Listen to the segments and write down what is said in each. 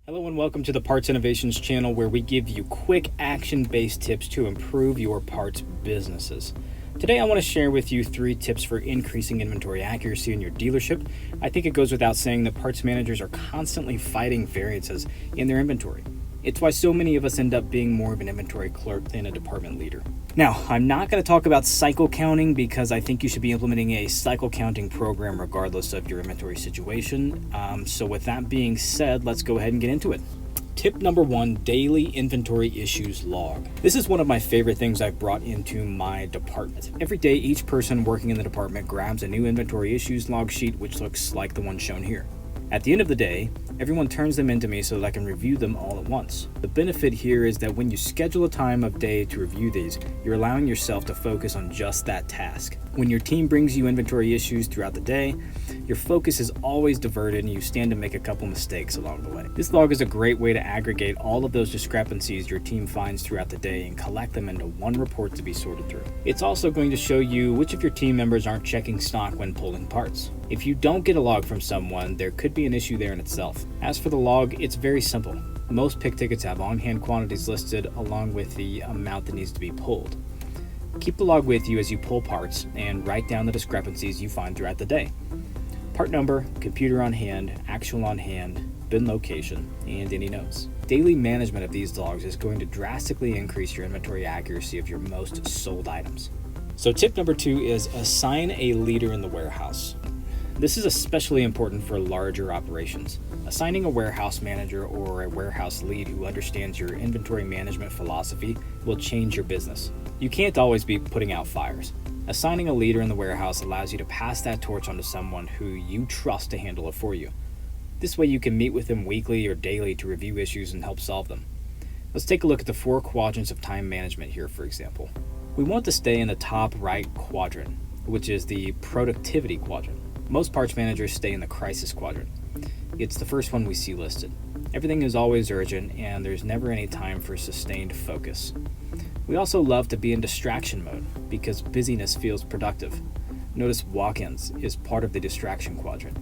Hello and welcome to the Parts Innovations channel, where we give you quick action-based tips to improve your parts businesses. Today I want to share with you 3 tips for increasing inventory accuracy in your dealership. I think it goes without saying that parts managers are constantly fighting variances in their inventory. It's why so many of us end up being more of an inventory clerk than a department leader. Now, I'm not going to talk about cycle counting because I think you should be implementing a cycle counting program regardless of your inventory situation. So with that being said, let's go ahead and get into it. Tip number 1, daily inventory issues log. This is one of my favorite things I've brought into my department. Every day, each person working in the department grabs a new inventory issues log sheet, which looks like the one shown here. At the end of the day, everyone turns them into me so that I can review them all at once. The benefit here is that when you schedule a time of day to review these, you're allowing yourself to focus on just that task. When your team brings you inventory issues throughout the day, your focus is always diverted and you stand to make a couple mistakes along the way. This log is a great way to aggregate all of those discrepancies your team finds throughout the day and collect them into one report to be sorted through. It's also going to show you which of your team members aren't checking stock when pulling parts. If you don't get a log from someone, there could be an issue there in itself. As for the log, it's very simple. Most pick tickets have on-hand quantities listed along with the amount that needs to be pulled. Keep the log with you as you pull parts and write down the discrepancies you find throughout the day. Part number, computer on hand, actual on hand, bin location, and any notes. Daily management of these logs is going to drastically increase your inventory accuracy of your most sold items. So tip number 2 is assign a leader in the warehouse. This is especially important for larger operations. Assigning a warehouse manager or a warehouse lead who understands your inventory management philosophy will change your business. You can't always be putting out fires. Assigning a leader in the warehouse allows you to pass that torch on to someone who you trust to handle it for you. This way you can meet with them weekly or daily to review issues and help solve them. Let's take a look at the 4 quadrants of time management here, for example. We want to stay in the top right quadrant, which is the productivity quadrant. Most parts managers stay in the crisis quadrant. It's the first one we see listed. Everything is always urgent and there's never any time for sustained focus. We also love to be in distraction mode because busyness feels productive. Notice walk-ins is part of the distraction quadrant.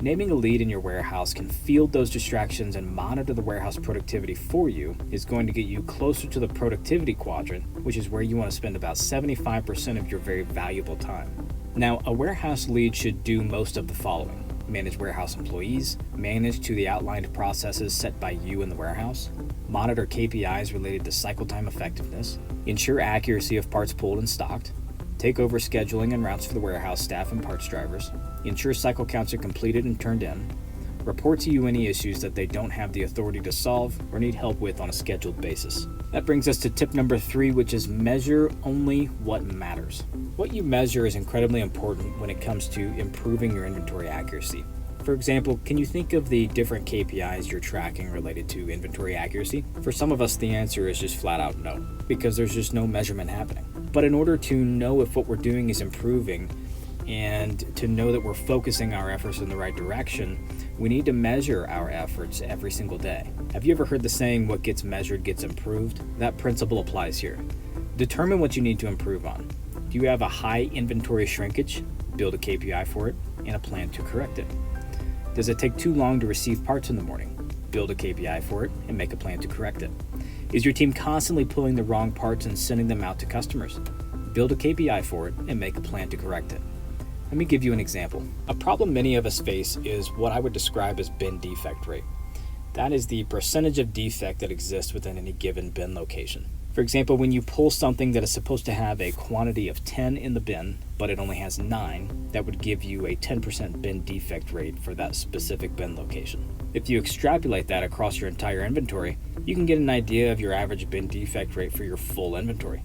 Naming a lead in your warehouse can field those distractions and monitor the warehouse productivity for you is going to get you closer to the productivity quadrant, which is where you want to spend about 75% of your very valuable time. Now, a warehouse lead should do most of the following. Manage warehouse employees, manage to the outlined processes set by you in the warehouse, monitor KPIs related to cycle time effectiveness, ensure accuracy of parts pulled and stocked, take over scheduling and routes for the warehouse staff and parts drivers, ensure cycle counts are completed and turned in, report to you any issues that they don't have the authority to solve or need help with on a scheduled basis. That brings us to tip number 3, which is measure only what matters. What you measure is incredibly important when it comes to improving your inventory accuracy. For example, can you think of the different KPIs you're tracking related to inventory accuracy? For some of us, the answer is just flat out no, because there's just no measurement happening. But in order to know if what we're doing is improving and to know that we're focusing our efforts in the right direction, we need to measure our efforts every single day. Have you ever heard the saying, what gets measured gets improved? That principle applies here. Determine what you need to improve on. Do you have a high inventory shrinkage? Build a KPI for it and a plan to correct it. Does it take too long to receive parts in the morning? Build a KPI for it and make a plan to correct it. Is your team constantly pulling the wrong parts and sending them out to customers? Build a KPI for it and make a plan to correct it. Let me give you an example. A problem many of us face is what I would describe as bin defect rate. That is the percentage of defect that exists within any given bin location. For example, when you pull something that is supposed to have a quantity of 10 in the bin, but it only has 9, that would give you a 10% bin defect rate for that specific bin location. If you extrapolate that across your entire inventory, you can get an idea of your average bin defect rate for your full inventory.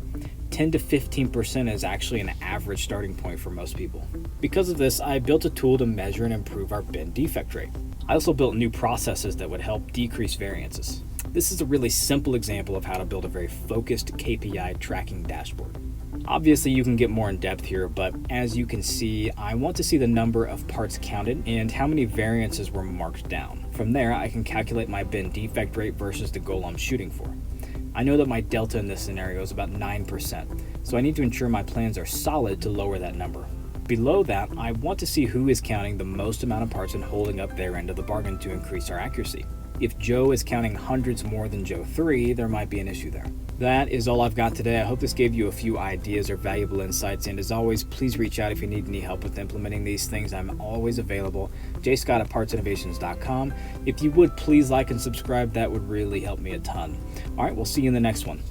10 to 15% is actually an average starting point for most people. Because of this, I built a tool to measure and improve our bin defect rate. I also built new processes that would help decrease variances. This is a really simple example of how to build a very focused KPI tracking dashboard. Obviously, you can get more in depth here, but as you can see, I want to see the number of parts counted and how many variances were marked down. From there, I can calculate my bin defect rate versus the goal I'm shooting for. I know that my delta in this scenario is about 9%, so I need to ensure my plans are solid to lower that number. Below that, I want to see who is counting the most amount of parts and holding up their end of the bargain to increase our accuracy. If Joe is counting hundreds more than Joe 3, there might be an issue there. That is all I've got today. I hope this gave you a few ideas or valuable insights, and as always, please reach out if you need any help with implementing these things. I'm always available. JScott at partsinnovations.com. If you would, please like and subscribe. That would really help me a ton. All right, we'll see you in the next one.